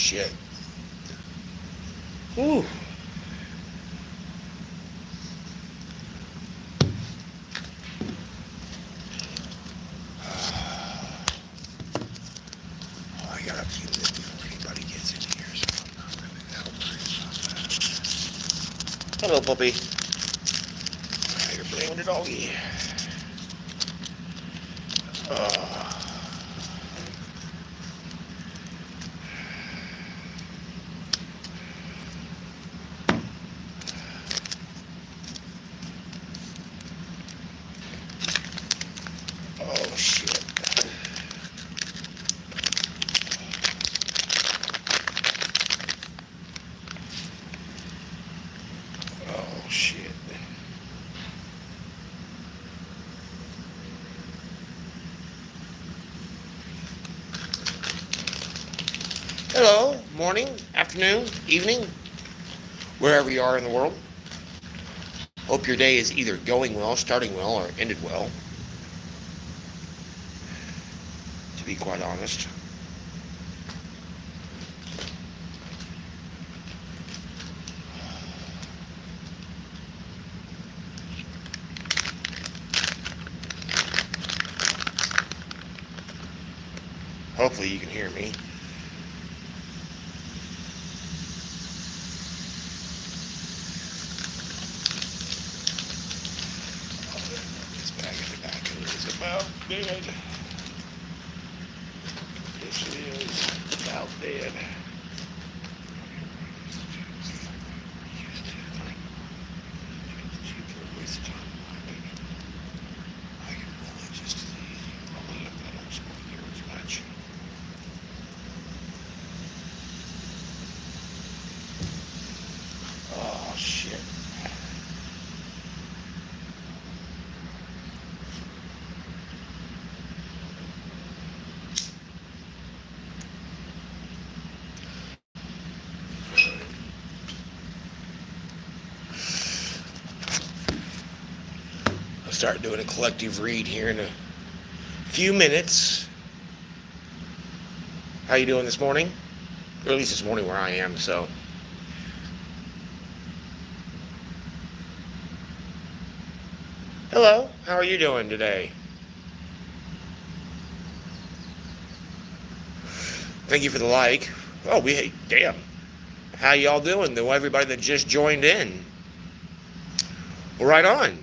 shit. Whew. Oh, I gotta keep this before anybody gets in here, so I'm not really that worried about that. Hello, puppy. You're playing with the doggy. Uh, oh, shit. Oh, shit. Hello, morning, afternoon, evening, wherever you are in the world. Hope your day is either going well, starting well, or ended well, to be quite honest. Hopefully you can hear me. This bag in the back is about dead. This is about dead. Oh, shit. I'll start doing a collective read here in a few minutes. How you doing this morning? Or at least this morning where I am, so. Hello, how are you doing today? Thank you for the like. Oh, damn. How y'all doing, though? Everybody that just joined in. Well, right on.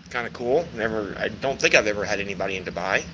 Kind of cool. I don't think I've ever had anybody in Dubai.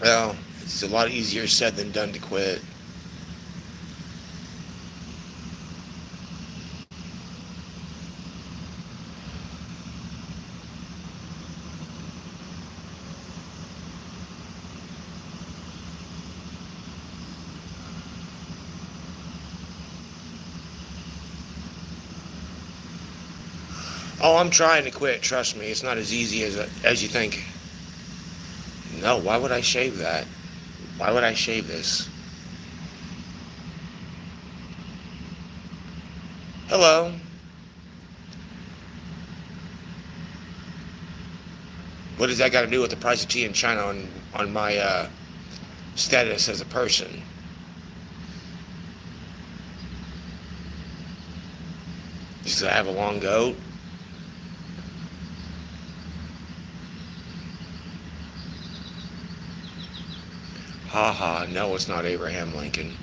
Well, it's a lot easier said than done to quit. Oh, I'm trying to quit. Trust me, it's not as easy as you think. No, why would I shave that? Why would I shave this? Hello. What does that got to do with the price of tea in China on my status as a person? Just 'cause I have a long goat? Ha ha, no, it's not Abraham Lincoln.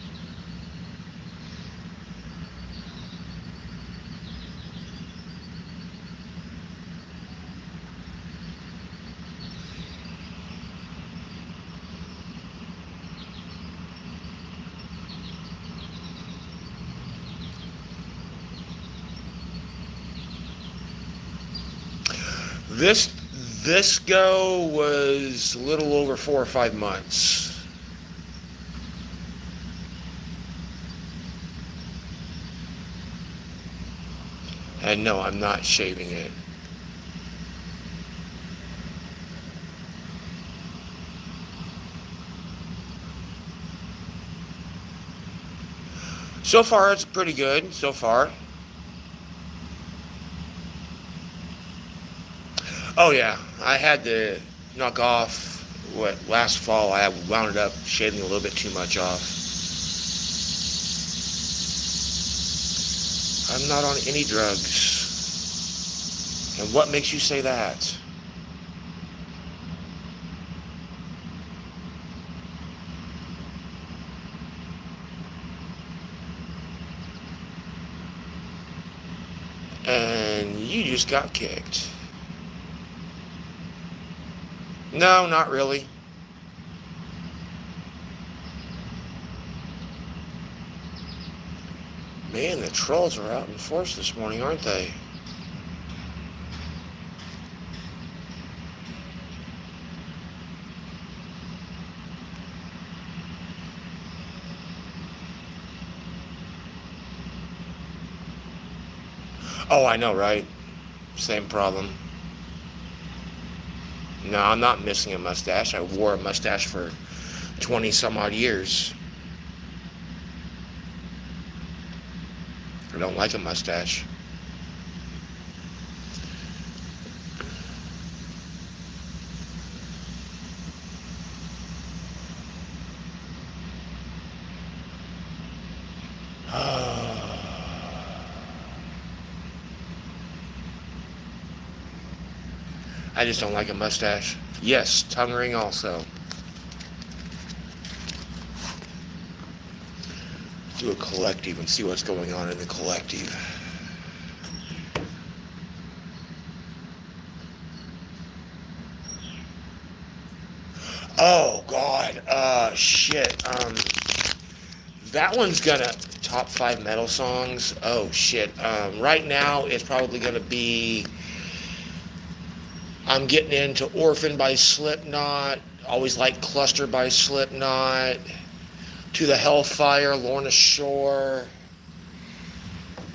This this go was a little over 4 or 5 months. And no, I'm not shaving it. So far, it's pretty good. So far. Oh yeah, I had to knock off last fall. I wound up shaving a little bit too much off. I'm not on any drugs. And what makes you say that? And you just got kicked. No, not really. Man, the trolls are out in force this morning, aren't they? Oh, I know, right? Same problem. No, I'm not missing a mustache. I wore a mustache for 20 some odd years. I don't like a mustache. I just don't like a mustache. Yes, tongue ring also. Do a collective and see what's going on in the collective. Oh God, shit. That one's gonna top 5 metal songs. Oh shit. Right now it's probably gonna be. I'm getting into Orphan by Slipknot. Always like Cluster by Slipknot. To the Hellfire, Lorna Shore.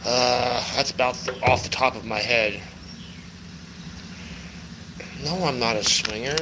That's about off the top of my head. No, I'm not a swinger.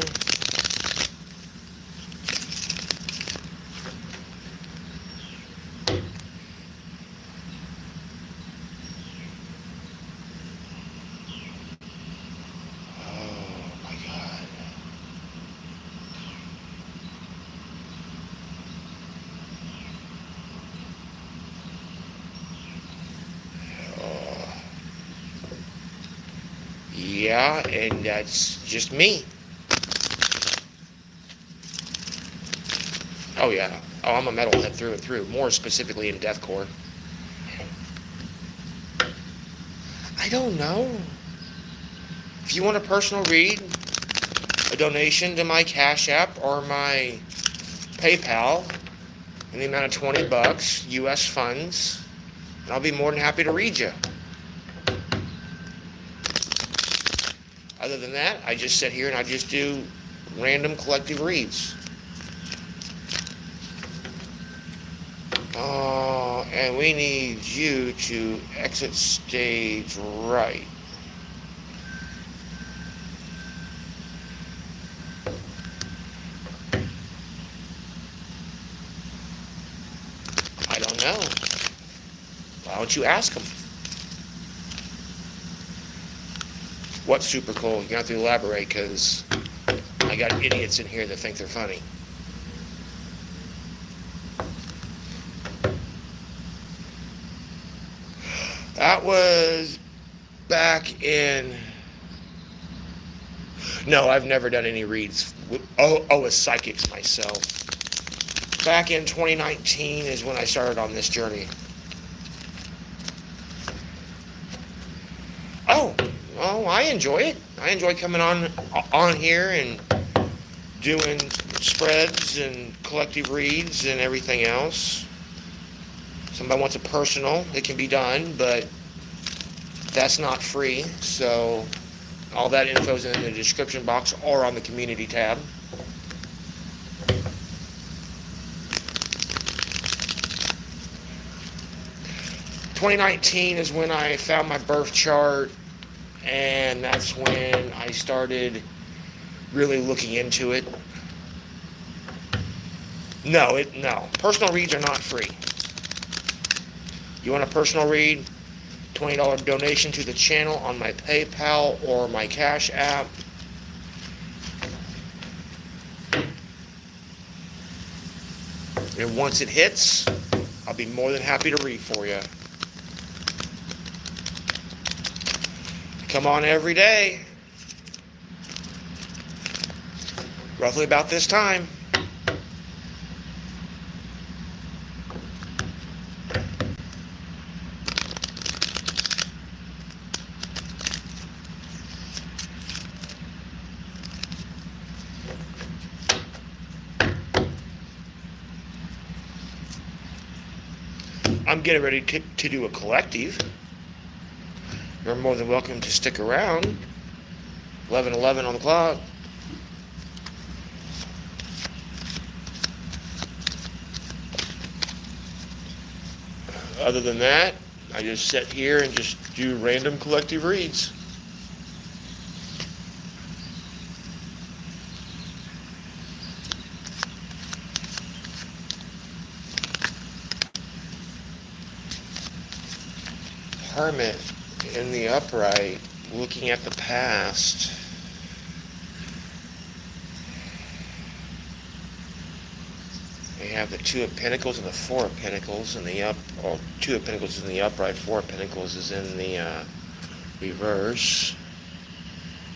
Yeah, and that's just me. Oh yeah. Oh, I'm a metalhead through and through. More specifically in deathcore. I don't know. If you want a personal read, a donation to my Cash App or my PayPal in the amount of $20, U.S. funds, and I'll be more than happy to read you. Other than that, I just sit here and I just do random collective reads. And we need you to exit stage right. I don't know. Why don't you ask them? What's super cool? You're going to have to elaborate because I got idiots in here that think they're funny. That was back in... No, I've never done any reads with psychics myself. Back in 2019 is when I started on this journey. Oh, I enjoy it. I enjoy coming on here and doing spreads and collective reads and everything else. Somebody wants a personal, it can be done, but that's not free. So all that info is in the description box or on the community tab. 2019 is when I found my birth chart, and that's when I started really looking into it. No. Personal reads are not free. You want a personal read? $20 donation to the channel on my PayPal or my Cash App. And once it hits, I'll be more than happy to read for you. Come on every day. Roughly about this time. I'm getting ready to do a collective. You're more than welcome to stick around. 11:11 on the clock. Other than that, I just sit here and just do random collective reads. Hermit in the upright, looking at the past. They have the Two of Pentacles and the Four of Pentacles in the Two of Pentacles is in the upright, Four of Pentacles is in the reverse.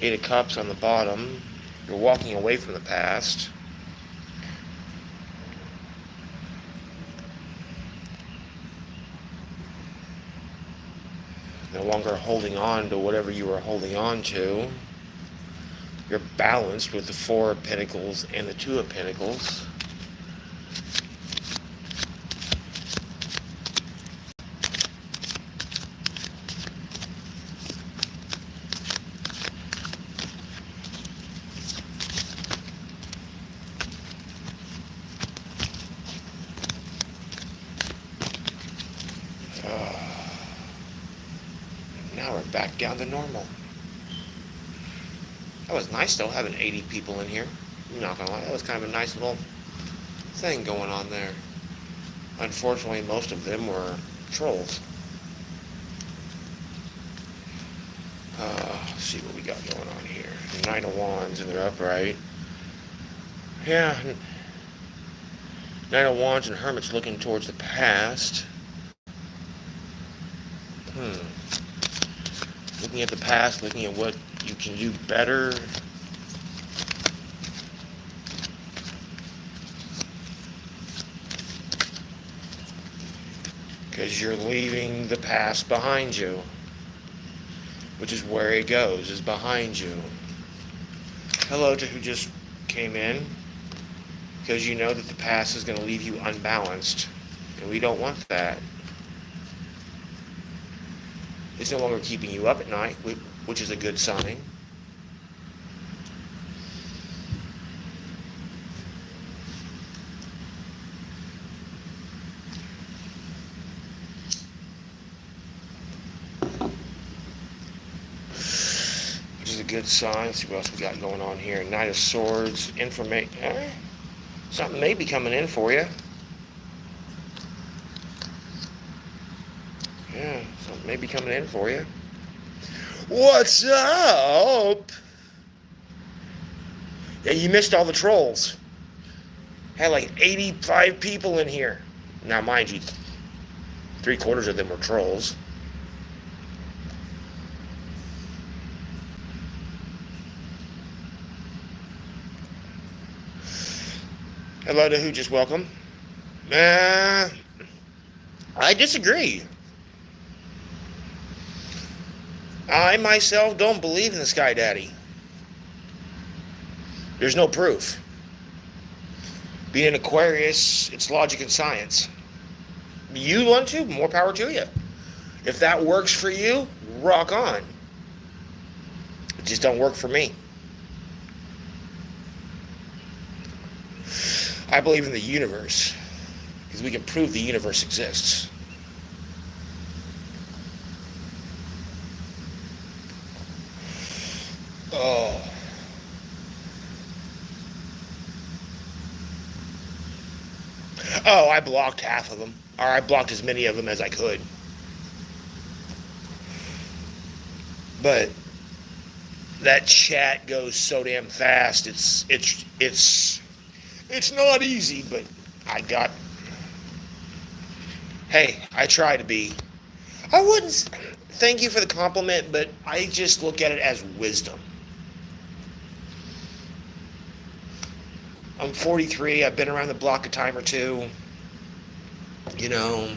Eight of Cups on the bottom. You're walking away from the past. No longer holding on to whatever you were holding on to. You're balanced with the Four of Pentacles and the Two of Pentacles. Now we're back down to normal. That was nice though, having 80 people in here. I'm not gonna lie, that was kind of a nice little thing going on there. Unfortunately, most of them were trolls. Let's see what we got going on here. Nine of Wands, and they're upright. Yeah. Nine of Wands and Hermit's looking towards the past. Looking at the past, looking at what you can do better. Because you're leaving the past behind you. Which is where it goes, is behind you. Hello to who just came in. Because you know that the past is going to leave you unbalanced. And we don't want that. It's no longer keeping you up at night, which is a good sign. Which is a good sign. Let's see what else we got going on here. Knight of Swords, information. Something may be coming in for you. Yeah, something may be coming in for you. What's up? Yeah, you missed all the trolls. Had like 85 people in here. Now, mind you, 3/4 of them were trolls. Hello to who just welcome. I disagree. I myself don't believe in the Sky Daddy. There's no proof. Being an Aquarius, it's logic and science. You want to? More power to you. If that works for you, rock on. It just don't work for me. I believe in the universe because we can prove the universe exists. Oh, I blocked half of them. Or I blocked as many of them as I could. But that chat goes so damn fast. It's not easy, but I got. Hey, I try to be. I wouldn't. Thank you for the compliment, but I just look at it as wisdom. I'm 43. I've been around the block a time or two. You know.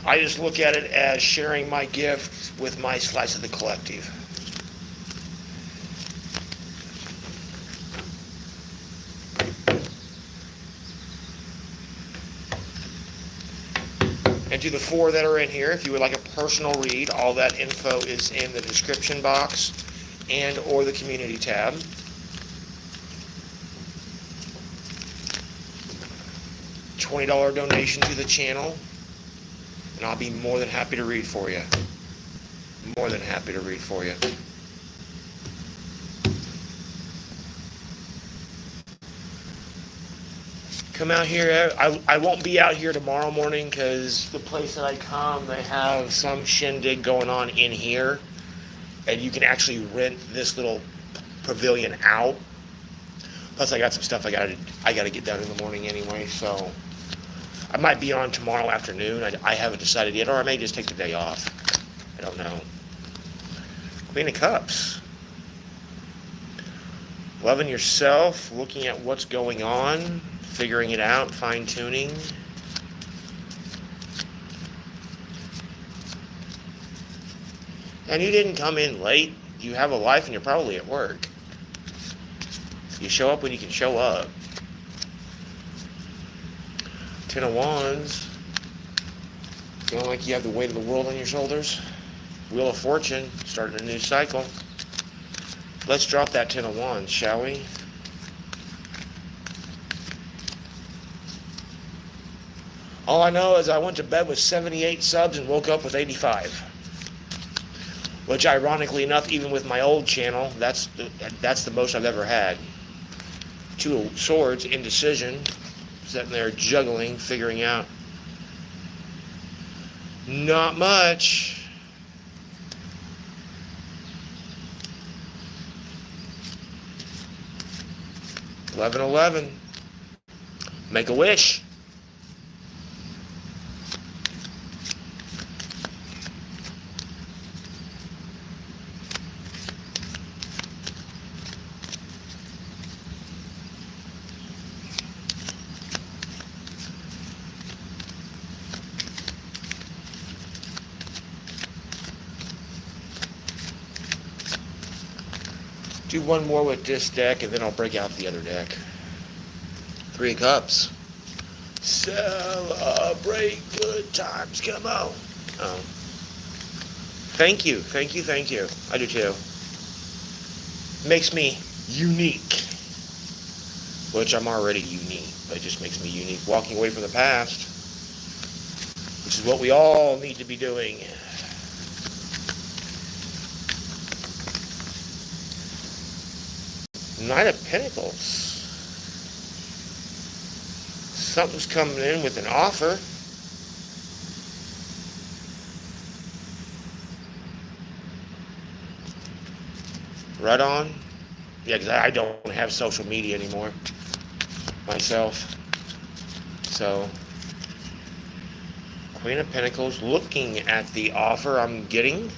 I just look at it as sharing my gift with my slice of the collective. And to the 4 that are in here, if you would like a personal read, all that info is in the description box and or the community tab. $20 donation to the channel, and I'll be more than happy to read for you. More than happy to read for you. Come out here. I won't be out here tomorrow morning because the place that I come, they have some shindig going on in here, and you can actually rent this little pavilion out. Plus, I got some stuff I gotta get done in the morning anyway, so I might be on tomorrow afternoon. I haven't decided yet, or I may just take the day off. I don't know. Queen of Cups. Loving yourself, looking at what's going on, figuring it out, fine-tuning. And you didn't come in late. You have a life and you're probably at work. You show up when you can show up. 10 of Wands. Feeling like you have the weight of the world on your shoulders. Wheel of Fortune, starting a new cycle. Let's drop that 10 of Wands, shall we? All I know is I went to bed with 78 subs and woke up with 85. Which, ironically enough, even with my old channel, that's the most I've ever had. 2 of Swords, indecision. Sitting there juggling, figuring out. Not much. $11. Make a wish. Do one more with this deck, and then I'll break out the other deck. 3 of Cups. Celebrate good times. Come on. Oh. Thank you. I do too. Makes me unique. Which I'm already unique, but it just makes me unique. Walking away from the past. Which is what we all need to be doing. Knight of Pentacles. Something's coming in with an offer. Right on. Yeah, because I don't have social media anymore myself. So, Queen of Pentacles, looking at the offer I'm getting.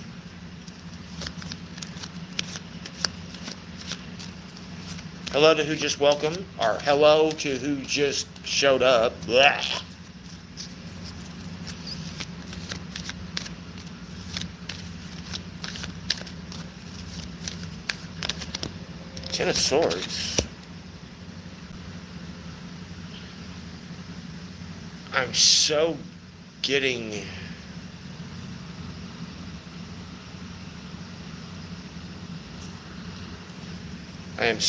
Hello to who just welcomed, or hello to who just showed up. Blah. Ten of Swords. I'm so getting... I'm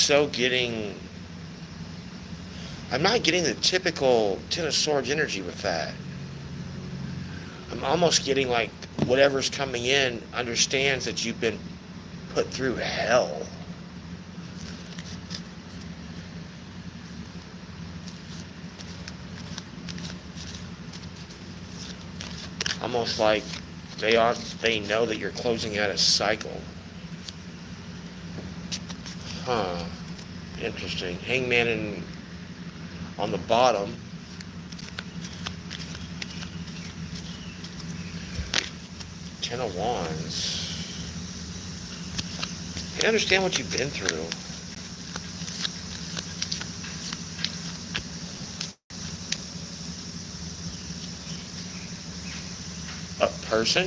not getting the typical Ten of Swords energy with that. I'm almost getting like whatever's coming in understands that you've been put through hell. almost like they know that you're closing out a cycle. Huh. Interesting. Hangman on the bottom. Ten of Wands. I understand what you've been through. A person?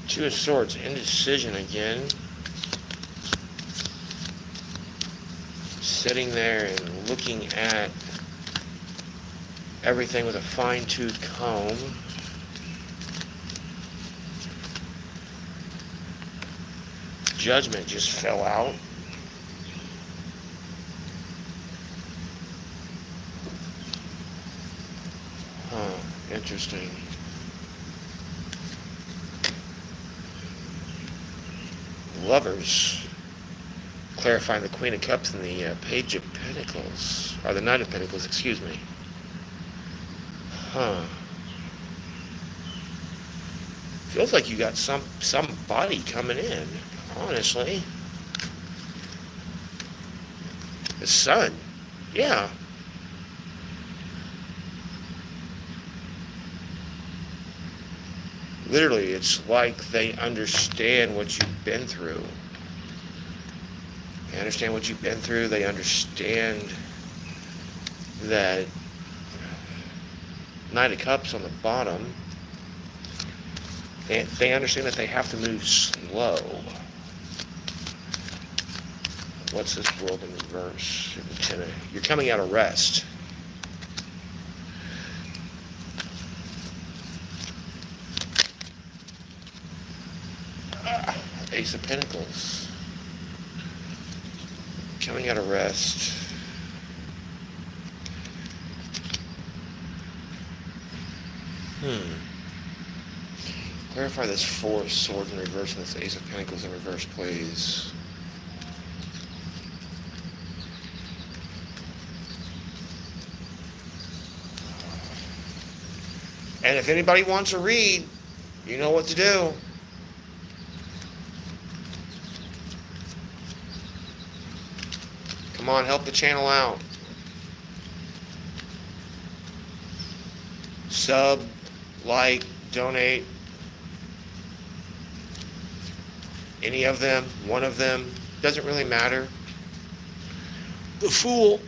Two of Swords, indecision again. Sitting there and looking at everything with a fine-tooth comb. Judgment just fell out. Huh, interesting. Lovers. Clarifying the Queen of Cups and the Page of Pentacles. Or the Knight of Pentacles, excuse me. Huh. Feels like you got somebody coming in, honestly. The Sun. Yeah. Literally, it's like they understand what you've been through. They understand what you've been through. They understand that Knight of Cups on the bottom. They understand that they have to move slow. What's this World in reverse? You're coming out of rest. Ace of Pentacles. Coming out of rest. Clarify this Four of Swords in reverse and this Ace of Pentacles in reverse, please. And if anybody wants to read, you know what to do. Come on, help the channel out. Sub, like, donate. Any of them, one of them, doesn't really matter. The Fool.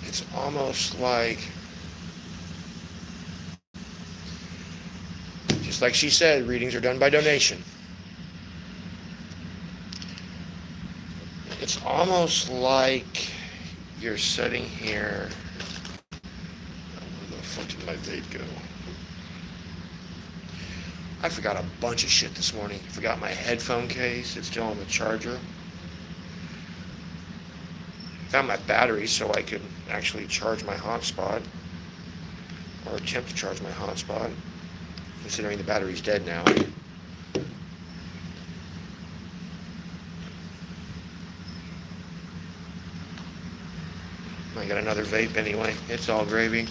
It's almost like, just like she said, readings are done by donation. It's almost like you're sitting here. Where the fuck did my vape go? I forgot a bunch of shit this morning. I forgot my headphone case. It's still on the charger. Found my battery so I could actually charge my hotspot. Or attempt to charge my hotspot. Considering the battery's dead now. I got another vape anyway. It's all gravy.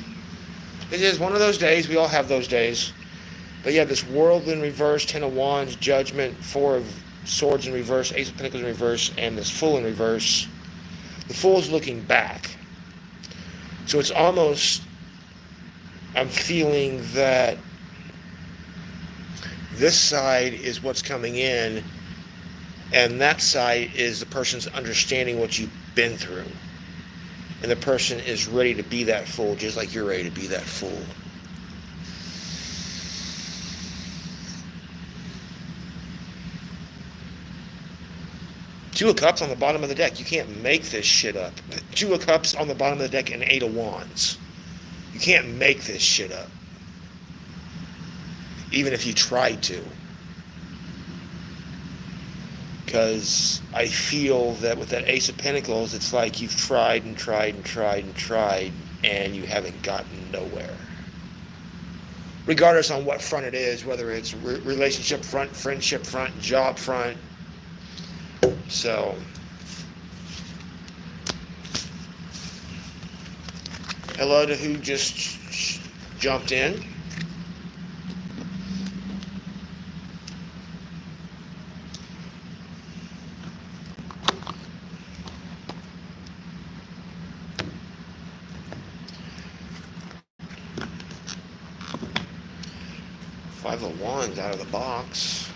It is one of those days. We all have those days. But yeah, this World in reverse, Ten of Wands, Judgment, Four of Swords in reverse, Ace of Pentacles in reverse, and this Fool in reverse. The Fool's looking back. So it's almost, I'm feeling that this side is what's coming in, and that side is the person's understanding what you've been through. And the person is ready to be that fool, just like you're ready to be that fool. Two of Cups on the bottom of the deck. You can't make this shit up. Two of Cups on the bottom of the deck and Eight of Wands. You can't make this shit up. Even if you tried to. Because I feel that with that Ace of Pentacles, it's like you've tried and tried and tried and tried, and you haven't gotten nowhere. regardless on what front it is, whether it's relationship front, friendship front, job front. So, hello to who just jumped in. Five of Wands out of the box.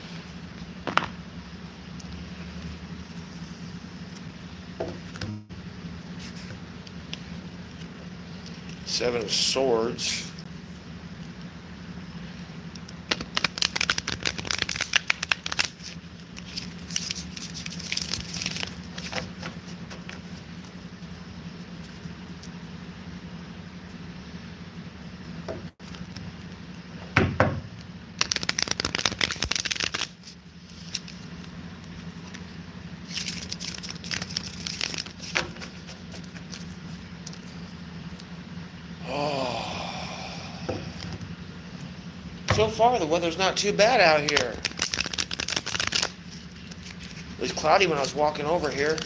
Seven of Swords. So far, the weather's not too bad out here. It was cloudy when I was walking over here.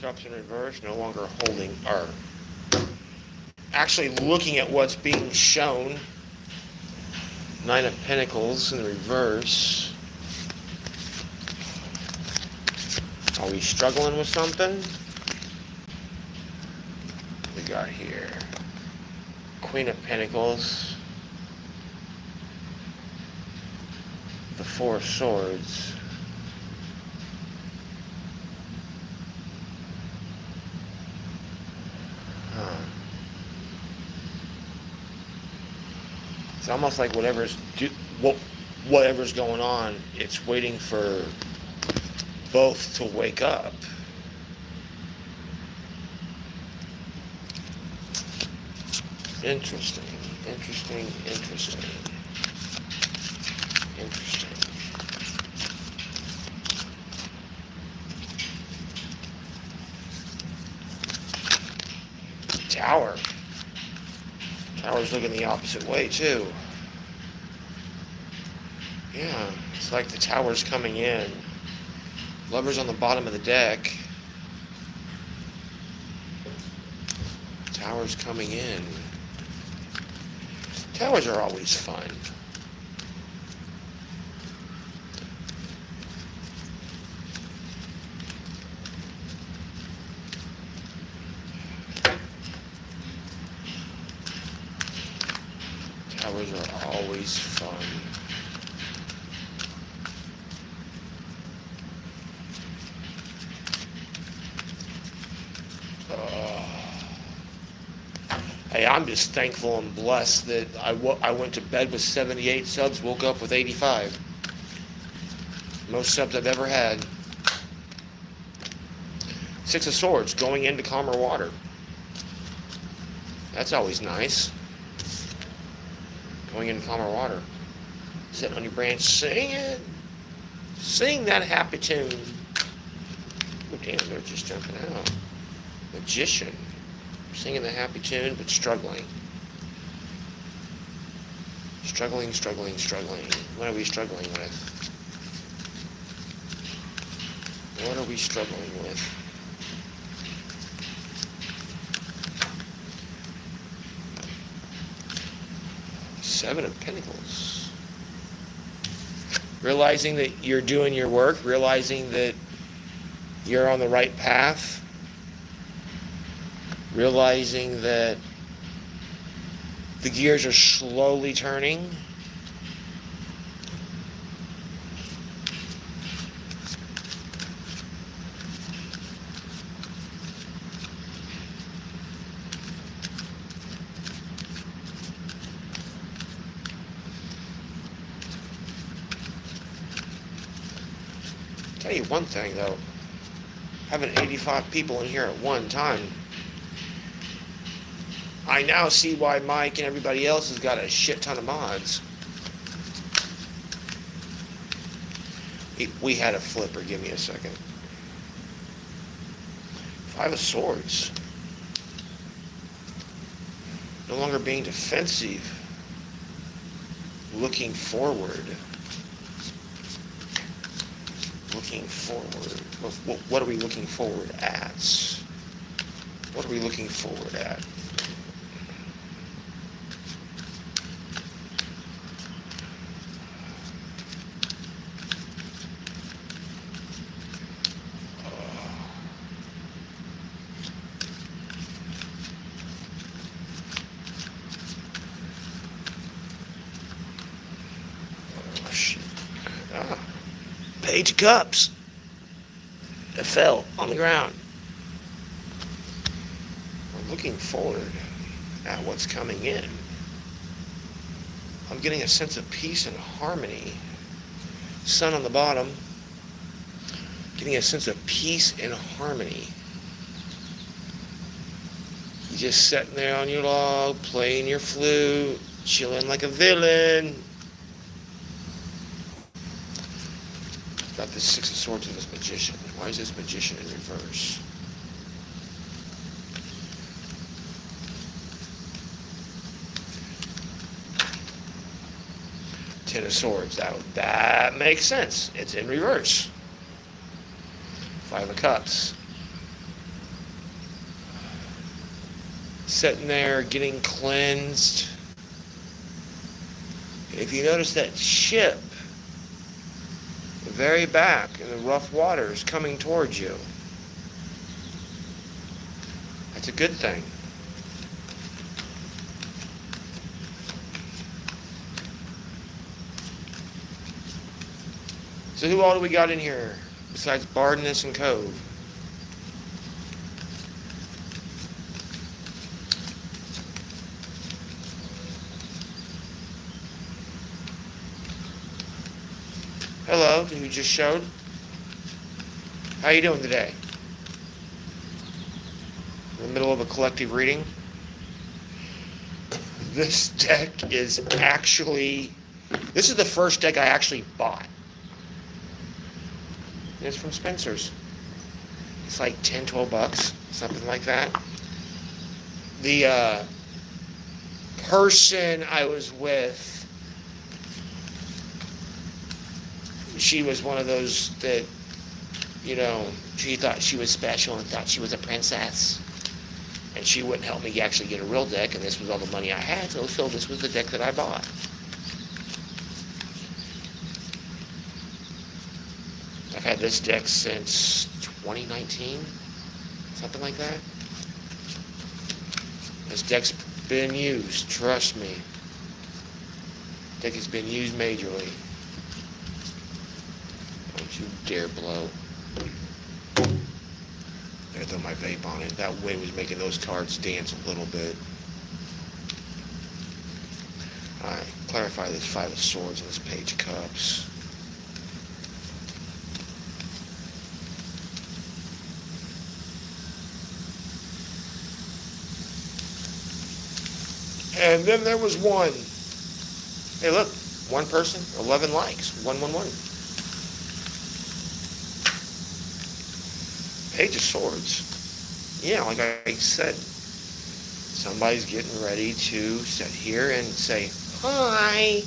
Cups in reverse, no longer holding, or actually looking at what's being shown. Nine of Pentacles in the reverse. Are we struggling with something? We got here Queen of Pentacles, the Four of Swords. It's almost like whatever's going on, it's waiting for both to wake up. Interesting. Tower. Tower's looking the opposite way, too. Yeah, it's like the Tower's coming in. Lover's on the bottom of the deck. Tower's coming in. Towers are always fun. Towers are always fun. Hey, I'm just thankful and blessed that I went to bed with 78 subs, woke up with 85. Most subs I've ever had. Six of Swords, going into calmer water. That's always nice. Going into calmer water. Sitting on your branch, sing it. Sing that happy tune. Oh, damn, they're just jumping out. Magician. Singing the happy tune, but struggling. Struggling. What are we struggling with? What are we struggling with? Seven of Pentacles. Realizing that you're doing your work, realizing that you're on the right path, realizing that the gears are slowly turning. Tell you one thing though, having 85 people in here at one time. I now see why Mike and everybody else has got a shit ton of mods. We had a flipper. Give me a second. Five of Swords. No longer being defensive. Looking forward. Looking forward. What are we looking forward at? What are we looking forward at? Page of Cups. It fell on the ground. We're looking forward at what's coming in. I'm getting a sense of peace and harmony. Sun on the bottom. Getting a sense of peace and harmony. You just sitting there on your log, playing your flute, chilling like a villain. Got this Six of Swords and this Magician. Why is this Magician in reverse? Ten of Swords. That makes sense. It's in reverse. Five of Cups. Sitting there getting cleansed. If you notice that ship, the very back in the rough waters coming towards you, that's a good thing. So who all do we got in here besides Bardness and Cove? Hello, who just showed? How you doing today? In the middle of a collective reading. This deck is actually, this is the first deck I actually bought. It's from Spencer's. It's like 10, 12 bucks, something like that. The person I was with, she was one of those that, you know, she thought she was special and thought she was a princess. And she wouldn't help me actually get a real deck, and this was all the money I had, so this was the deck that I bought. I've had this deck since 2019, something like that. This deck's been used, trust me. Deck has been used majorly. Don't you dare blow. I throw my vape on it. That wind was making those cards dance a little bit. Alright, clarify this Five of Swords and this Page of Cups. And then there was one. Hey, look, one person, 11 likes, 111. Page of Swords. Yeah, like I said, somebody's getting ready to sit here and say, hi.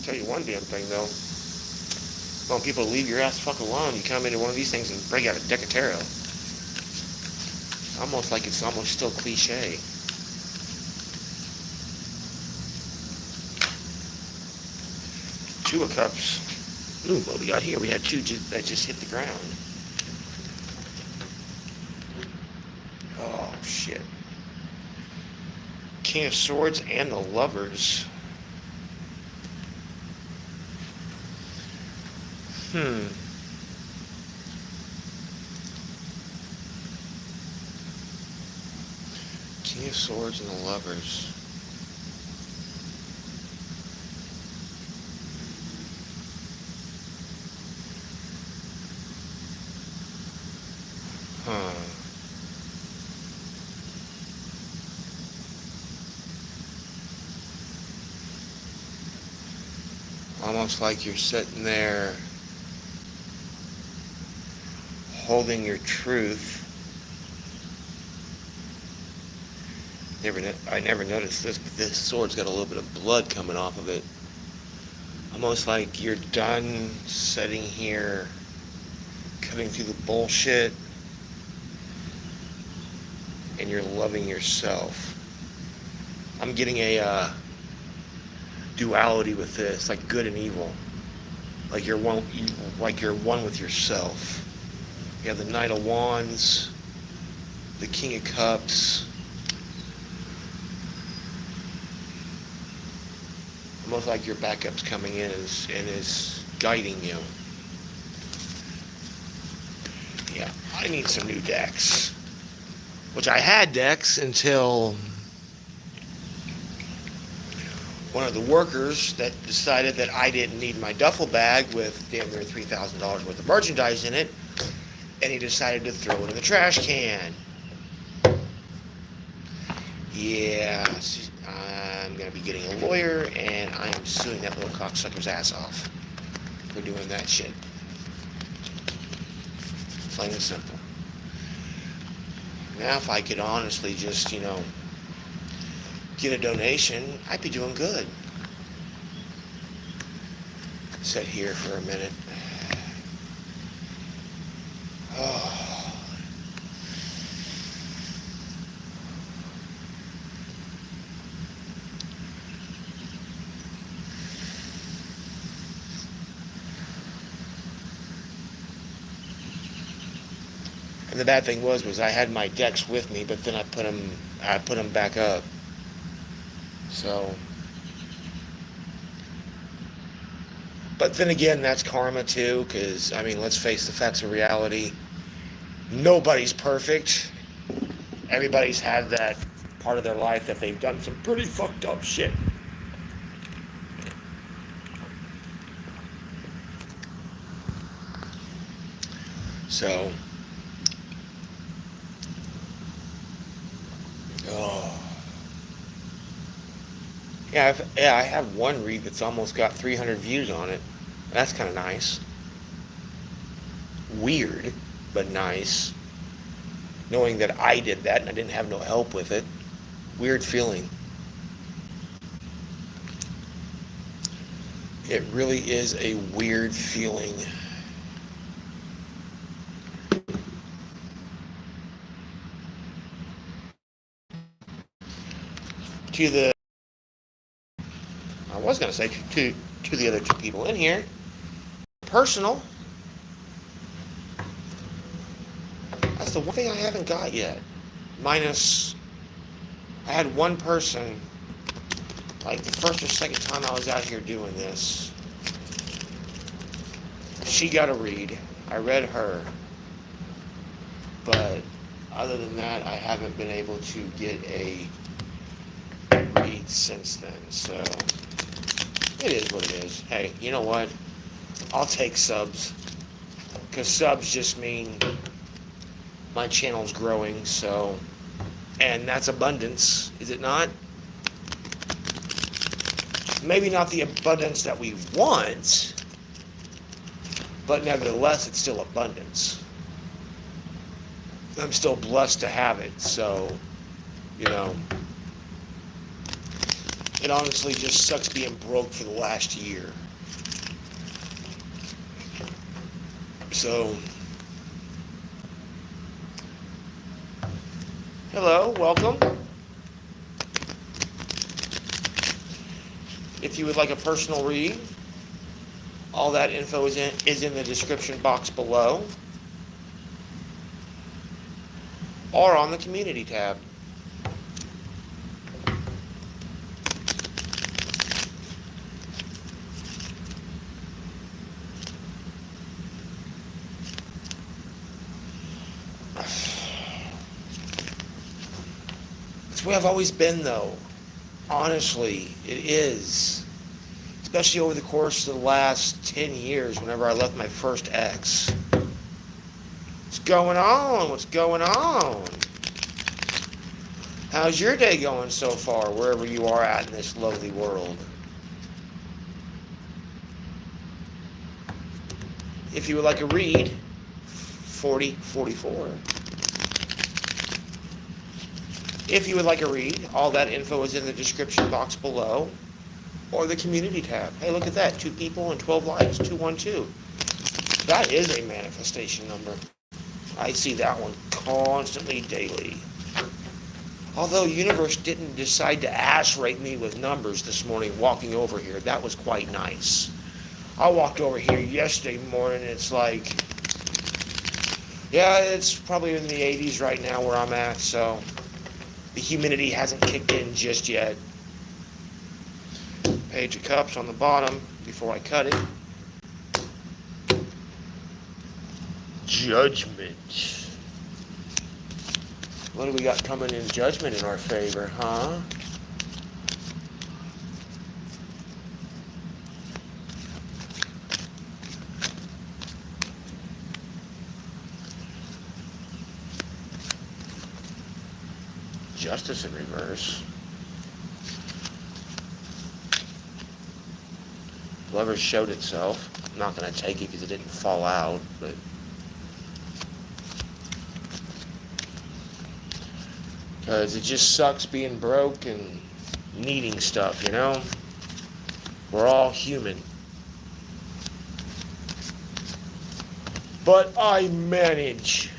Tell you one damn thing, though. I want people to leave your ass fuck alone. You come into one of these things and break out a deck of tarot. Almost like it's almost still cliche. Two of Cups. Ooh, what we got here? We had two that just hit the ground. Oh, shit. King of Swords and the Lovers. King of Swords and the Lovers. Almost like you're sitting there holding your truth. I never noticed this, but this sword's got a little bit of blood coming off of it. Almost like you're done sitting here cutting through the bullshit and you're loving yourself. I'm getting a duality with this, like good and evil. Like you're one with yourself. You have the Knight of Wands, the King of Cups. Almost like your backup's coming in and is guiding you. Yeah, I need some new decks. Which I had decks until one of the workers that decided that I didn't need my duffel bag with damn near $3,000 worth of merchandise in it, and he decided to throw it in the trash can. Yeah, I'm going to be getting a lawyer, and I am suing that little cocksucker's ass off for doing that shit. Plain and simple. Now, if I could honestly just, get a donation, I'd be doing good. Sit here for a minute. Oh. And the bad thing was I had my decks with me, but then I put them back up. So, but then again, that's karma too, because, let's face the facts of reality. Nobody's perfect. Everybody's had that part of their life that they've done some pretty fucked up shit. So, Yeah, I have one read that's almost got 300 views on it. That's kind of nice. Weird, but nice. Knowing that I did that and I didn't have no help with it. Weird feeling. It really is a weird feeling. I was going to say to the other two people in here, personal. That's the one thing I haven't got yet. Minus, I had one person, like the first or second time I was out here doing this, she got a read. I read her. But other than that, I haven't been able to get a read since then. So, it is what it is. Hey, you know what? I'll take subs. Because subs just mean my channel's growing, so... And that's abundance, is it not? Maybe not the abundance that we want, but nevertheless, it's still abundance. I'm still blessed to have it, so, it honestly just sucks being broke for the last year. So, hello, welcome. If you would like a personal read, all that info is in the description box below, or on the community tab. It's where I've always been, though. Honestly, it is. Especially over the course of the last 10 years, whenever I left my first ex. What's going on? What's going on? How's your day going so far, wherever you are at in this lovely world? if you would like a read, 4044. If you would like a read, all that info is in the description box below or the community tab. Hey, look at that. 2 people and 12 likes. 212. That is a manifestation number. I see that one constantly, daily. Although Universe didn't decide to ash rate me with numbers this morning walking over here. That was quite nice. I walked over here yesterday morning. It's like, yeah, it's probably in the 80s right now where I'm at, so the humidity hasn't kicked in just yet. Page of Cups on the bottom before I cut it. Judgment. What do we got coming in judgment in our favor, huh? Justice in reverse. Lover showed itself. I'm not going to take it because it didn't fall out, but because it just sucks being broke and needing stuff, you know? We're all human. But I manage.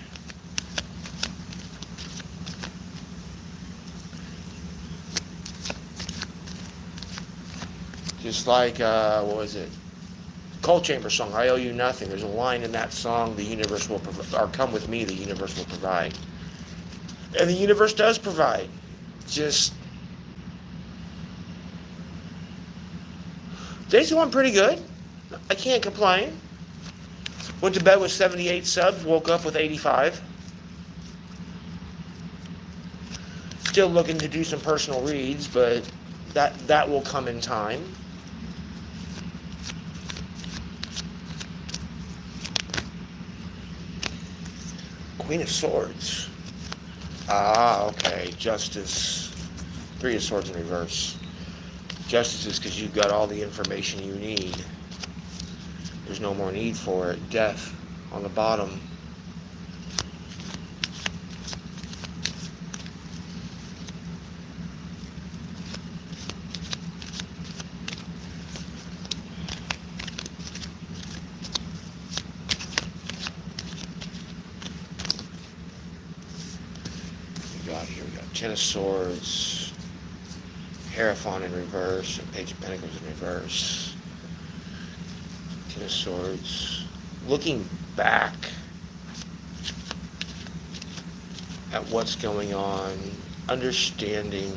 Just like, what was it? Coal Chamber song, I Owe You Nothing. There's a line in that song, the universe will provide, or come with me, the universe will provide. And the universe does provide. Just, today's going pretty good. I can't complain. Went to bed with 78 subs, woke up with 85. Still looking to do some personal reads, but that will come in time. Queen of Swords. Ah, okay. Justice. 3 of Swords in reverse. Justice is because you've got all the information you need. There's no more need for it. Death on the bottom. Here we got 10 of Swords, Hierophant in reverse, and Page of Pentacles in reverse. 10 of Swords. Looking back at what's going on, understanding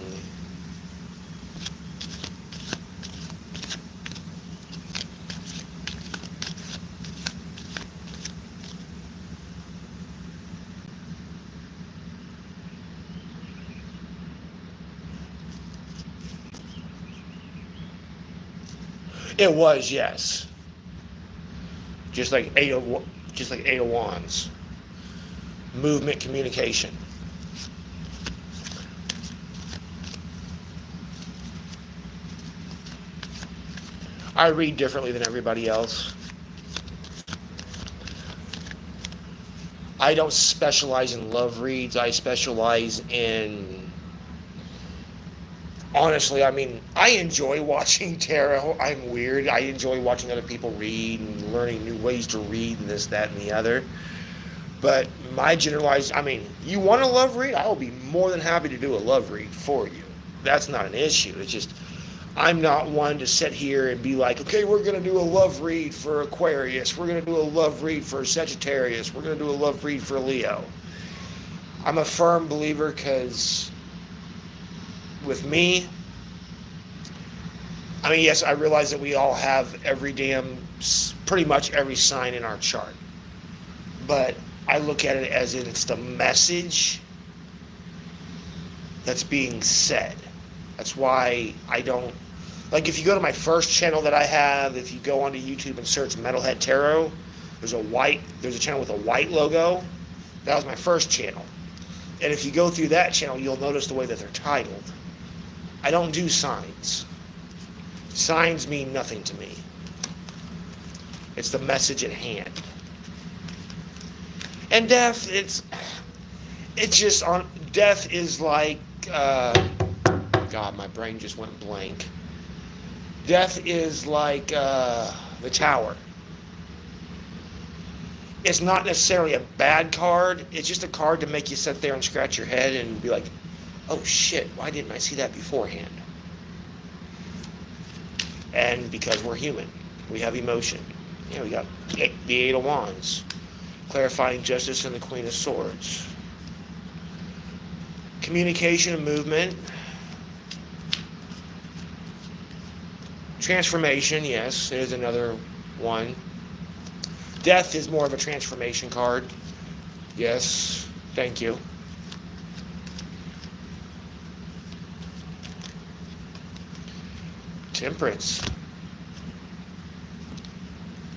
it was, yes. Just like Eight of Wands. Movement, communication. I read differently than everybody else. I don't specialize in love reads. I specialize in, honestly, I mean, I enjoy watching tarot. I'm weird. I enjoy watching other people read and learning new ways to read and this, that, and the other. But my generalized, I mean, you want a love read? I will be more than happy to do a love read for you. That's not an issue. It's just, I'm not one to sit here and be like, okay, we're going to do a love read for Aquarius. We're going to do a love read for Sagittarius. We're going to do a love read for Leo. I'm a firm believer because with me, I mean, yes, I realize that we all have pretty much every sign in our chart. But I look at it as in it's the message that's being said. That's why I don't, like if you go to my first channel that I have, if you go onto YouTube and search Metalhead Tarot, there's a channel with a white logo. That was my first channel. And if you go through that channel, you'll notice the way that they're titled. I don't do signs. Signs mean nothing to me. It's the message at hand. And death, it's just on. Death is like, God, my brain just went blank. Death is like the Tower. It's not necessarily a bad card. It's just a card to make you sit there and scratch your head and be like, oh shit, why didn't I see that beforehand? And because we're human, we have emotion. You know, we got the Eight of Wands, clarifying justice, and the Queen of Swords. Communication and movement. Transformation, yes, there's another one. Death is more of a transformation card. Yes, thank you. Temperance.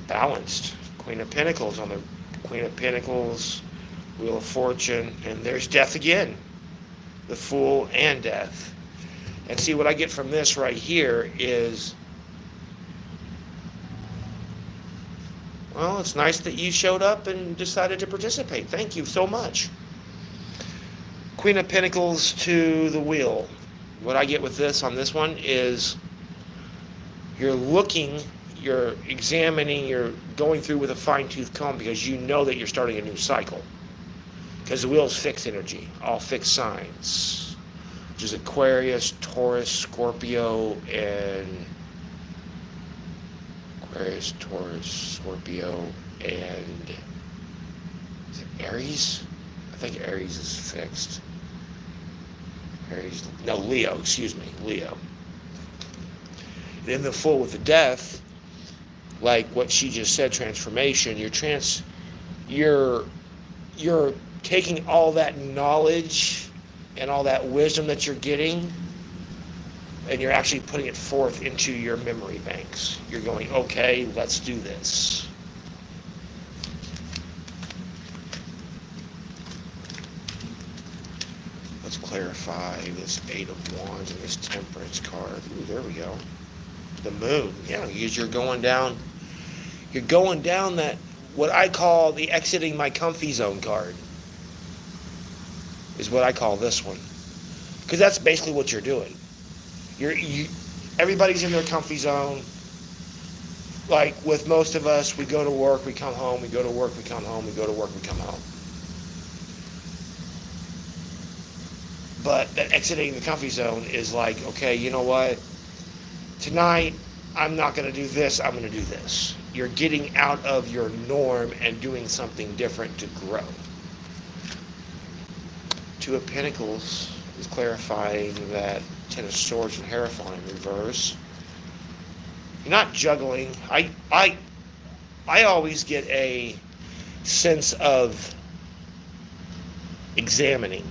Balanced. Queen of Pentacles on the Queen of Pentacles, Wheel of Fortune, and there's death again. The Fool and death. And see, what I get from this right here is, well, it's nice that you showed up and decided to participate. Thank you so much. Queen of Pentacles to the Wheel. What I get with this on this one is you're looking, you're examining, you're going through with a fine-tooth comb because you know that you're starting a new cycle. Because the Wheel's fixed energy, all fixed signs, which is Aquarius, Taurus, Scorpio, and Aquarius, Taurus, Scorpio, and is it Aries? I think Aries is fixed. Aries, no, Leo, excuse me, Leo. Then the Fool with the death, like what she just said, transformation. You're taking all that knowledge and all that wisdom that you're getting, and you're actually putting it forth into your memory banks. You're going, okay, let's do this. Let's clarify this Eight of Wands and this Temperance card. Ooh, there we go. The Moon. Yeah, you're going down that, what I call the exiting my comfy zone card, is what I call this one. Because that's basically what you're doing. Everybody's in their comfy zone. Like with most of us, we go to work, we come home, we go to work, we come home, we go to work, we come home. But that exiting the comfy zone is like, okay, you know what? Tonight, I'm not going to do this, I'm going to do this. You're getting out of your norm and doing something different to grow. Two of Pentacles is clarifying that Ten of Swords and Hierophant in reverse. You're not juggling. I always get a sense of examining.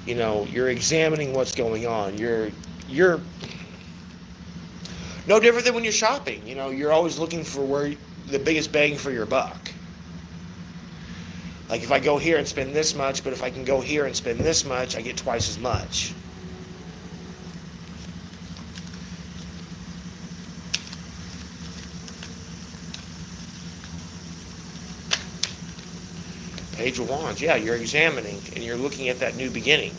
You know, you're examining what's going on. You're no different than when you're shopping. You know, you're always looking for where the biggest bang for your buck. Like if I go here and spend this much, but if I can go here and spend this much, I get twice as much. Page of Wands. Yeah, you're examining and you're looking at that new beginning.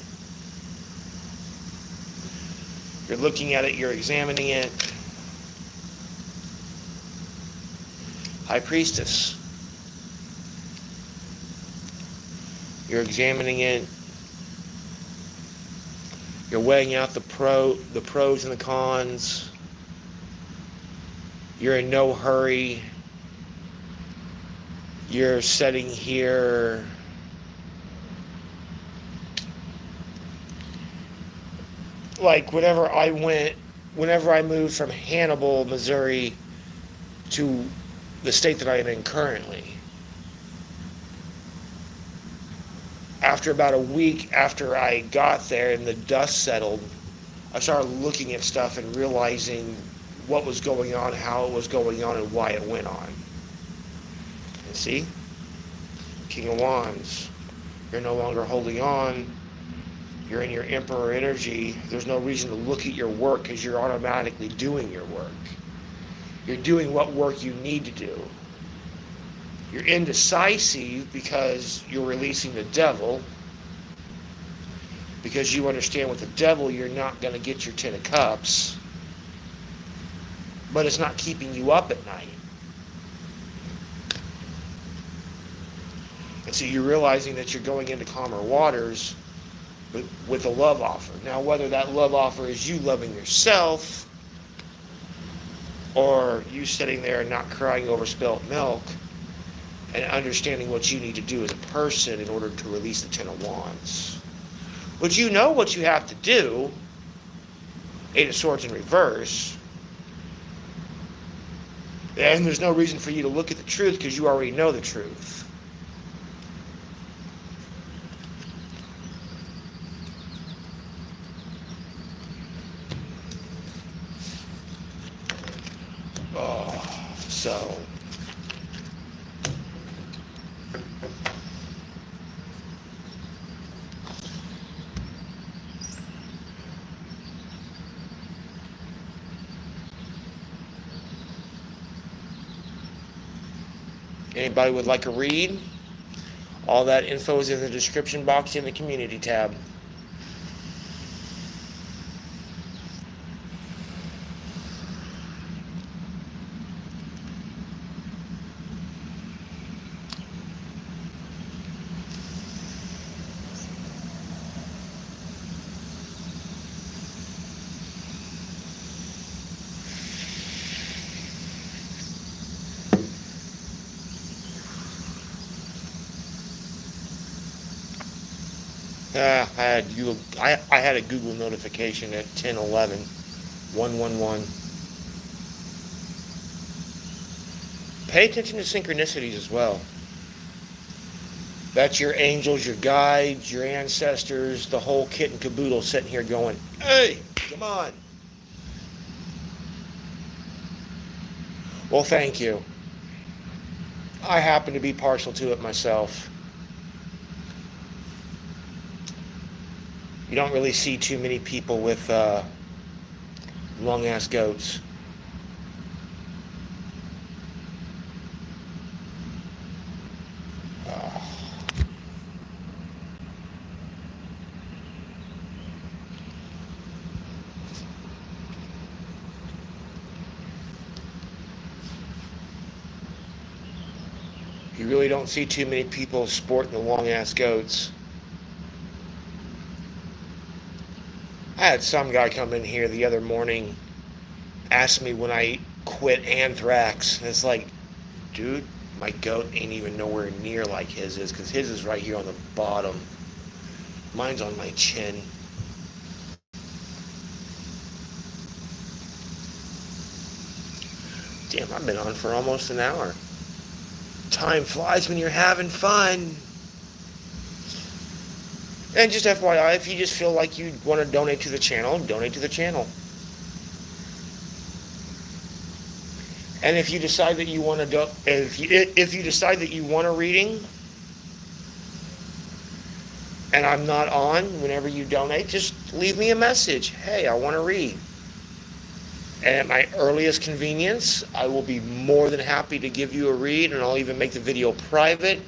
You're looking at it, you're examining it. High Priestess. You're examining it. You're weighing out the pros and the cons. You're in no hurry. You're sitting here. Like whenever I moved from Hannibal, Missouri to the state that I am in currently, after about a week after I got there and the dust settled, I started looking at stuff and realizing what was going on, how it was going on, and why it went on. And see? King of Wands. You're no longer holding on. You're in your Emperor energy. There's no reason to look at your work because you're automatically doing your work. You're doing what work you need to do. You're indecisive because you're releasing the devil, because you understand with the devil you're not going to get your 10 of cups, but it's not keeping you up at night. And so you're realizing that you're going into calmer waters with a love offer. Now, whether that love offer is you loving yourself or you sitting there and not crying over spilt milk and understanding what you need to do as a person in order to release the 10 of Wands. But you know what you have to do. 8 of Swords in reverse. And there's no reason for you to look at the truth because you already know the truth. So anybody would like a read? All that info is in the description box in the community tab. I had a Google notification at 10:11, 111. Pay attention to synchronicities as well. That's your angels, your guides, your ancestors, the whole kit and caboodle sitting here going, hey, come on. Well, thank you. I happen to be partial to it myself. You don't really see too many people with long-ass goats. You really don't see too many people sporting the long-ass goats. I had some guy come in here the other morning, ask me when I quit anthrax. And it's like, dude, my goat ain't even nowhere near like his is, because his is right here on the bottom. Mine's on my chin. Damn, I've been on for almost an hour. Time flies when you're having fun. And just FYI, if you just feel like you want to donate to the channel, donate to the channel. And if you decide that you want to if you decide that you want a reading, and I'm not on whenever you donate, just leave me a message. Hey, I want to read. And at my earliest convenience, I will be more than happy to give you a read, and I'll even make the video private.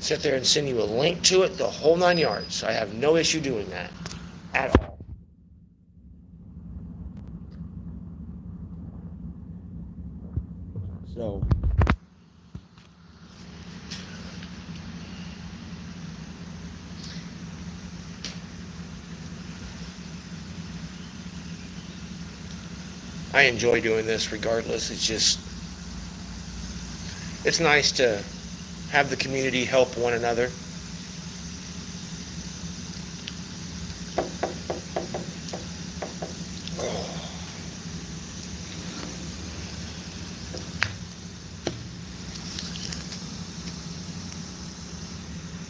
Sit there and send you a link to it, the whole 9 yards. I have no issue doing that at all. So, I enjoy doing this regardless. It's nice to have the community help one another.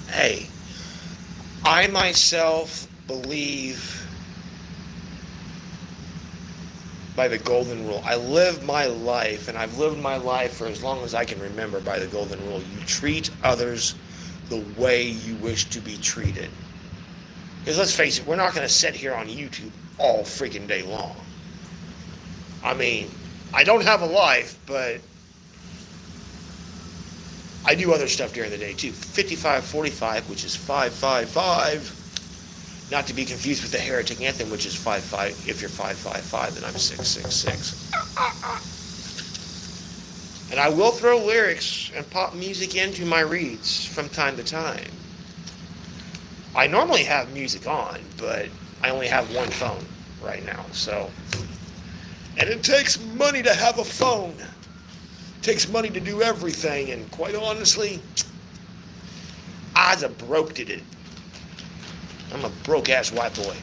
Hey, I myself believe by the golden rule. I live my life, and I've lived my life for as long as I can remember by the golden rule. You treat others the way you wish to be treated. Because let's face it, we're not going to sit here on YouTube all freaking day long. I mean, I don't have a life, but I do other stuff during the day too. 5545, which is 555. Not to be confused with the Heretic Anthem, which is 5-5. If you're 555, then I'm 666. And I will throw lyrics and pop music into my reads from time to time. I normally have music on, but I only have one phone right now. And it takes money to have a phone. It takes money to do everything. And quite honestly, I's a broke did it. I'm a broke-ass white boy.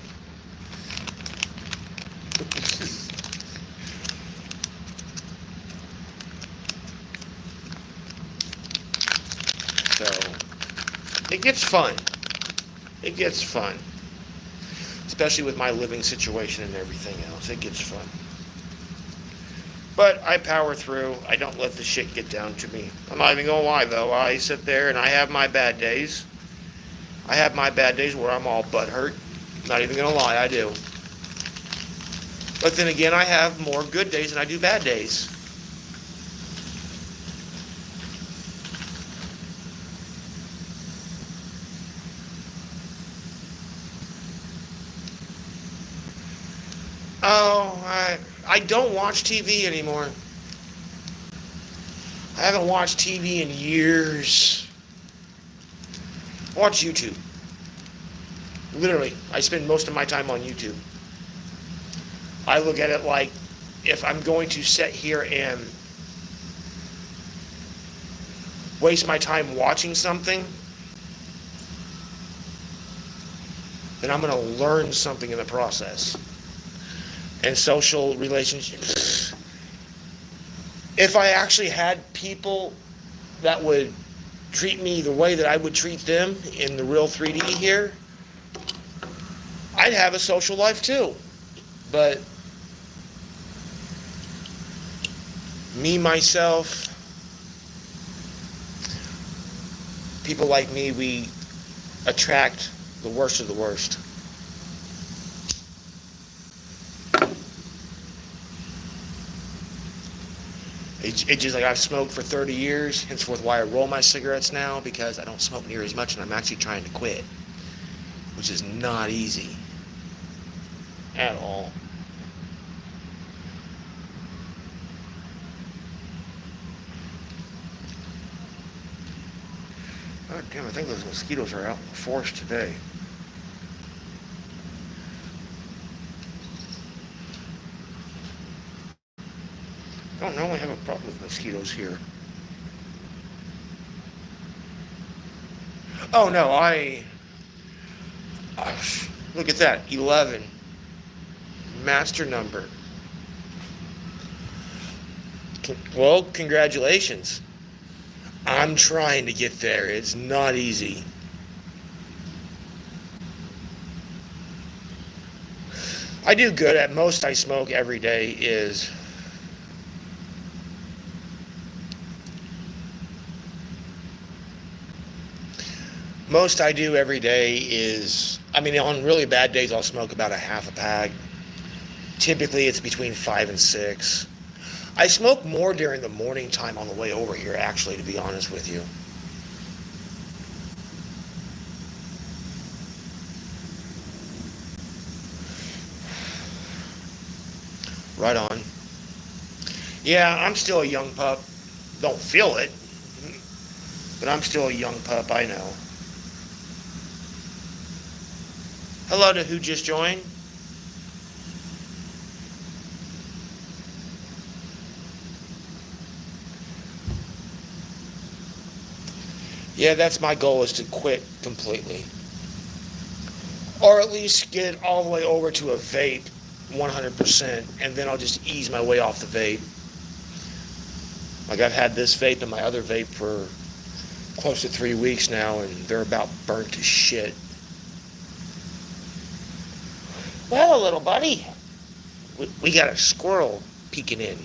So, it gets fun. It gets fun. Especially with my living situation and everything else. It gets fun. But I power through. I don't let the shit get down to me. I'm not even going to lie, though. I sit there and I have my bad days. I have my bad days where I'm all butthurt. Not even going to lie, I do. But then again, I have more good days than I do bad days. Oh, I don't watch TV anymore. I haven't watched TV in years. I watch YouTube. Literally, I spend most of my time on YouTube. I look at it like if I'm going to sit here and waste my time watching something, then I'm going to learn something in the process. And social relationships. If I actually had people that would treat me the way that I would treat them in the real 3D here, I'd have a social life too. But me, myself, people like me, we attract the worst of the worst. It's just like I've smoked for 30 years, henceforth why I roll my cigarettes now, because I don't smoke near as much and I'm actually trying to quit, which is not easy at all. God damn, I think those mosquitoes are out in force today. I don't normally have a problem with mosquitoes here. Oh no, look at that, 11. Master number. Well, congratulations. I'm trying to get there. It's not easy. I do good. At most I smoke every day is most I do every day is, I mean, on really bad days, I'll smoke about a half a pack. Typically, it's between 5 and 6. I smoke more during the morning time on the way over here, actually, to be honest with you. Right on. Yeah, I'm still a young pup. Don't feel it, but I'm still a young pup, I know. Hello to who just joined. Yeah, that's my goal, is to quit completely. Or at least get all the way over to a vape 100%, and then I'll just ease my way off the vape. Like, I've had this vape and my other vape for close to 3 weeks now, and they're about burnt to shit. Well, little buddy, we got a squirrel peeking in.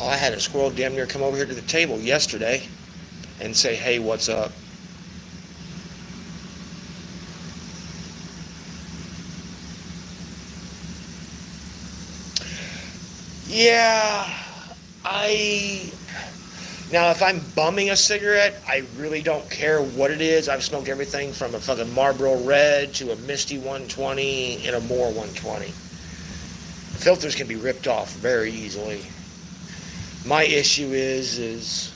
Oh, I had a squirrel damn near come over here to the table yesterday and say, hey, what's up? Yeah, I now if I'm bumming a cigarette, I really don't care what it is. I've smoked everything from a fucking Marlboro Red to a Misty 120 and a Moore 120. Filters can be ripped off very easily. My issue is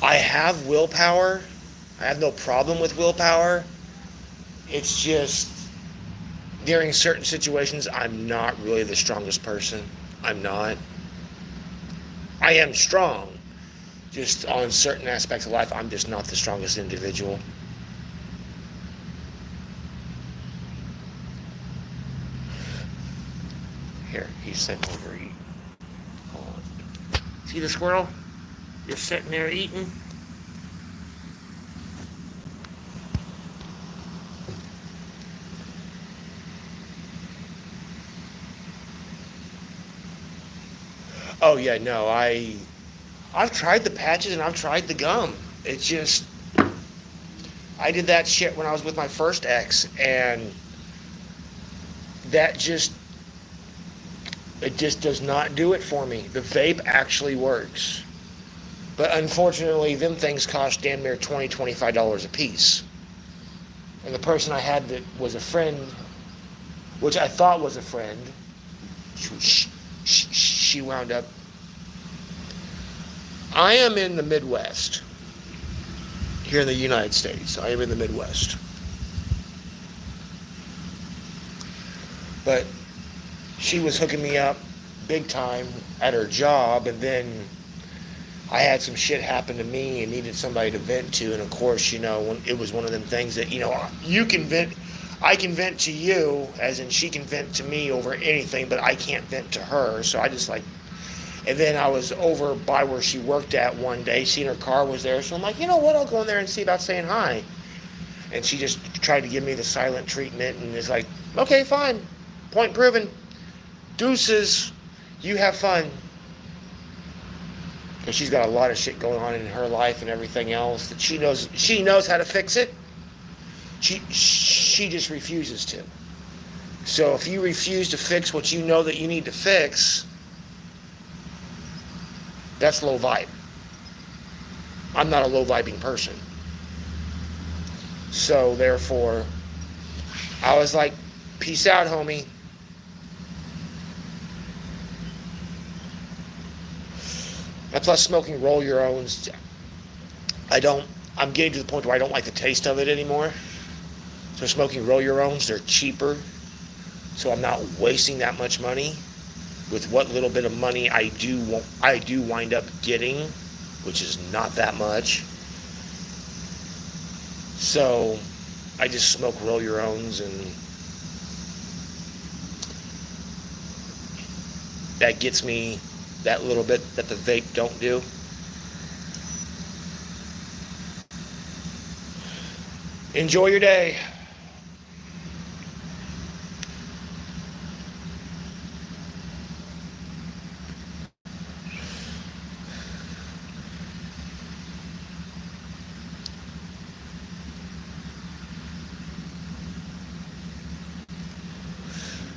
I have willpower. I have no problem with willpower. It's just during certain situations, I'm not really the strongest person. I'm not. I am strong. Just on certain aspects of life, I'm just not the strongest individual. Here, he's sitting over eating. Hold on. See the squirrel? Just sitting there eating. Oh yeah, no, I've tried the patches and I've tried the gum. It's just I did that shit when I was with my first ex, and that just it just does not do it for me. The vape actually works. But unfortunately, them things cost damn near $25 a piece. And the person I had that was a friend, which I thought was a friend, she wound up. I am in the Midwest, here in the United States. I am in the Midwest. But she was hooking me up big time at her job, and then I had some shit happen to me and needed somebody to vent to, and of course, when it was one of them things that, you can vent, I can vent to you, as in she can vent to me over anything, but I can't vent to her, so I just and then I was over by where she worked at one day, seeing her car was there, so I'm like, you know what, I'll go in there and see about saying hi. And she just tried to give me the silent treatment, and it's like, okay, fine, point proven, deuces, you have fun. Because she's got a lot of shit going on in her life and everything else that she knows how to fix it. She just refuses to. So if you refuse to fix what you know that you need to fix, that's low vibe. I'm not a low vibing person. So therefore, I was like, peace out, homie. And plus, smoking roll your owns, I'm getting to the point where I don't like the taste of it anymore. So smoking roll your owns, they're cheaper. So I'm not wasting that much money with what little bit of money I do wind up getting, which is not that much. So I just smoke roll your owns, and that gets me that little bit that the vape don't do. Enjoy your day.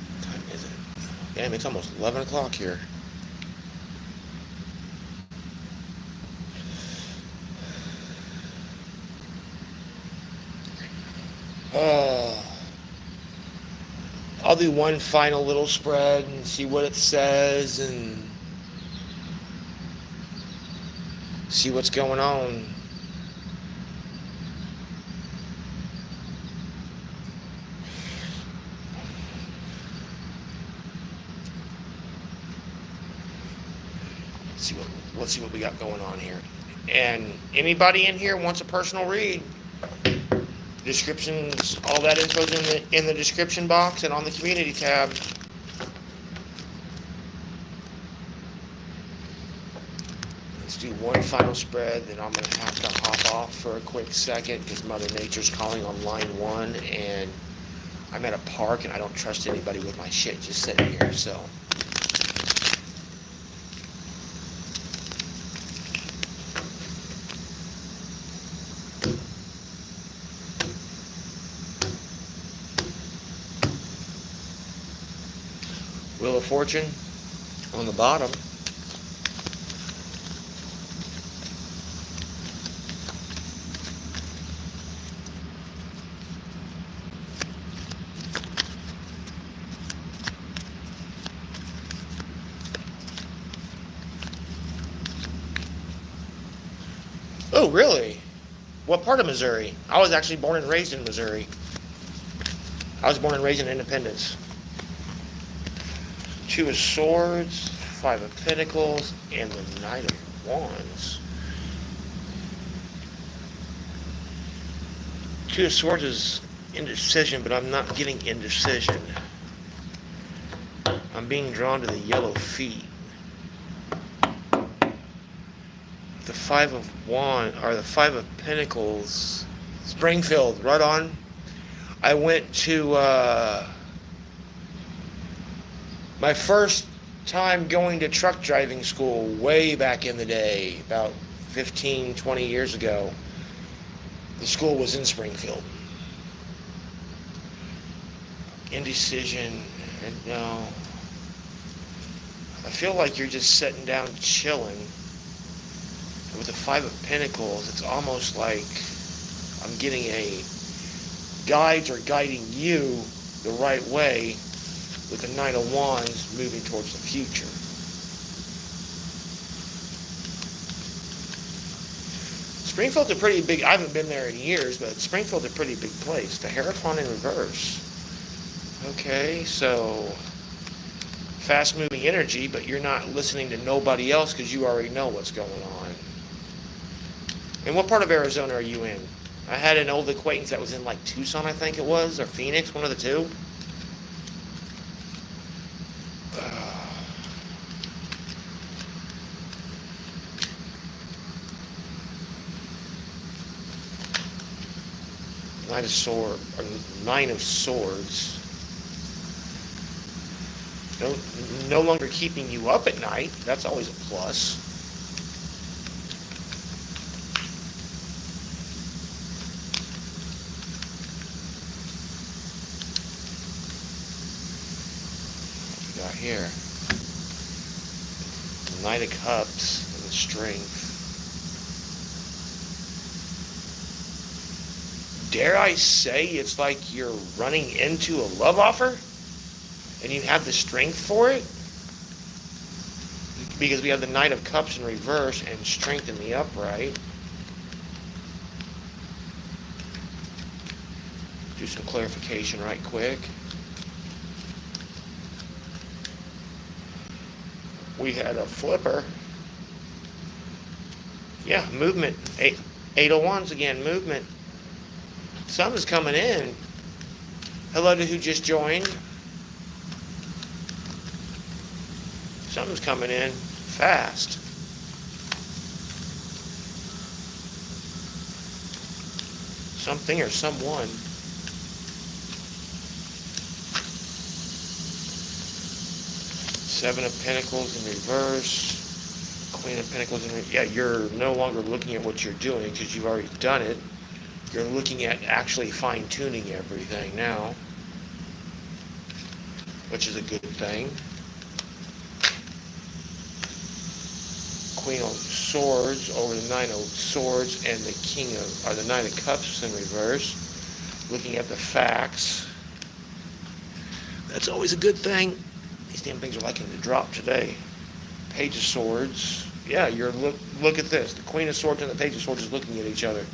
What time is it? Damn, it's almost 11 o'clock here. I'll do one final little spread and see what it says and see what's going on. Let's see what we got going on here. And anybody in here wants a personal read, descriptions, all that info's in the description box and on the community tab. Let's do one final spread, then I'm going to have to hop off for a quick second because Mother Nature's calling on line 1, and I'm at a park and I don't trust anybody with my shit just sitting here, so. Wheel of Fortune. on the bottom. Oh, really? What part of Missouri? I was actually born and raised in Missouri. I was born and raised in Independence. Two of Swords, Five of Pentacles, and the Knight of Wands. Two of Swords is indecision, but I'm not getting indecision. I'm being drawn to the yellow feet. The Five of Wands, or the Five of Pentacles. Springfield, right on. I went to my first time going to truck driving school way back in the day, about 15, 20 years ago. The school was in Springfield. Indecision, and no. I feel like you're just sitting down chilling. And with the Five of Pentacles, it's almost like I'm getting guides are guiding you the right way, with the Knight of Wands moving towards the future. Springfield's a pretty big, I haven't been there in years, but Springfield's a pretty big place. The Hierophant in reverse. Okay, so fast moving energy, but you're not listening to nobody else because you already know what's going on. And what part of Arizona are you in? I had an old acquaintance that was in like Tucson, I think it was, or Phoenix, one of the two. Nine of Swords. No longer keeping you up at night. That's always a plus. What we got here? The Knight of Cups and the Strength. Dare I say it's like you're running into a love offer and you have the strength for it? Because we have the Knight of Cups in reverse and Strength in the upright. Do some clarification right quick. We had a flipper. Yeah, movement. Eight of Wands again, movement. Something's coming in. Hello to who just joined. Something's coming in fast. Something or someone. Seven of Pentacles in reverse. Queen of Pentacles in reverse. Yeah, you're no longer looking at what you're doing because you've already done it. You're looking at actually fine-tuning everything now, which is a good thing. Queen of Swords over the Nine of Swords and the Nine of Cups in reverse. Looking at the facts. That's always a good thing. These damn things are liking to drop today. Page of Swords. Yeah, look at this. The Queen of Swords and the Page of Swords is looking at each other.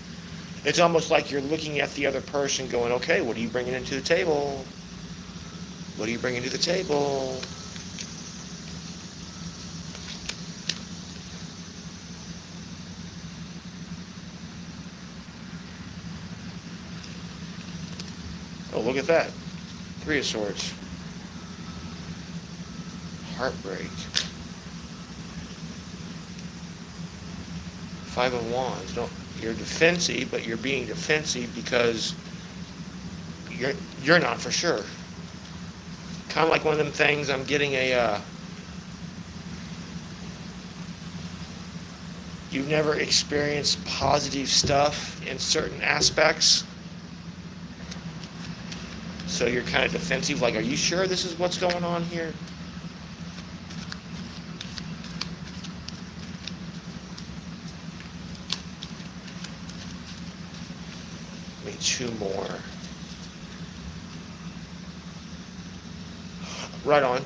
It's almost like you're looking at the other person going, okay, what are you bringing into the table? What are you bringing to the table? Oh, look at that. Three of Swords. Heartbreak. Five of Wands. You're defensive, but you're being defensive because you're not for sure. Kind of like one of them things. I'm getting you've never experienced positive stuff in certain aspects, so you're kind of defensive. Like, are you sure this is what's going on here? 2 more. Right on.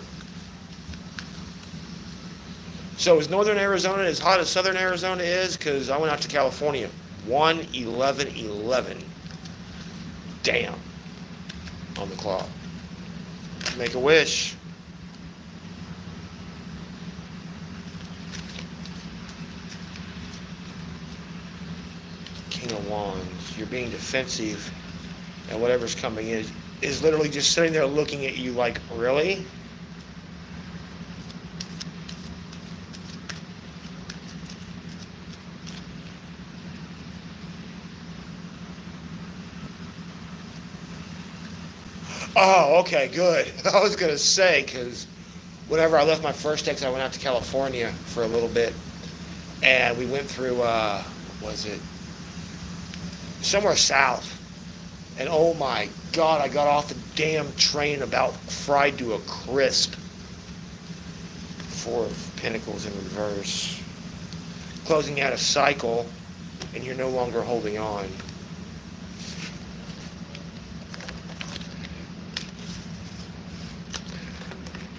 So is northern Arizona as hot as southern Arizona is? Because I went out to California. 1:11:11. Damn. On the clock. Make a wish. King of Wands. You're being defensive. And whatever's coming in is literally just sitting there looking at you like, really? Oh, okay, good. I was going to say, because whenever I left my first ex, I went out to California for a little bit. And we went through, what was it? Somewhere south. And oh my God, I got off the damn train about fried to a crisp. 4 of Pentacles in reverse. Closing out a cycle, and you're no longer holding on.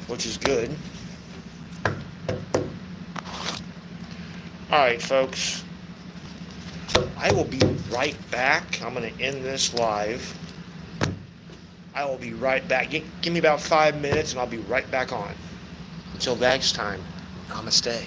Which is good. Alright, folks. I will be right back. I'm going to end this live. I will be right back. Give me about 5 minutes and I'll be right back on. Until next time, namaste.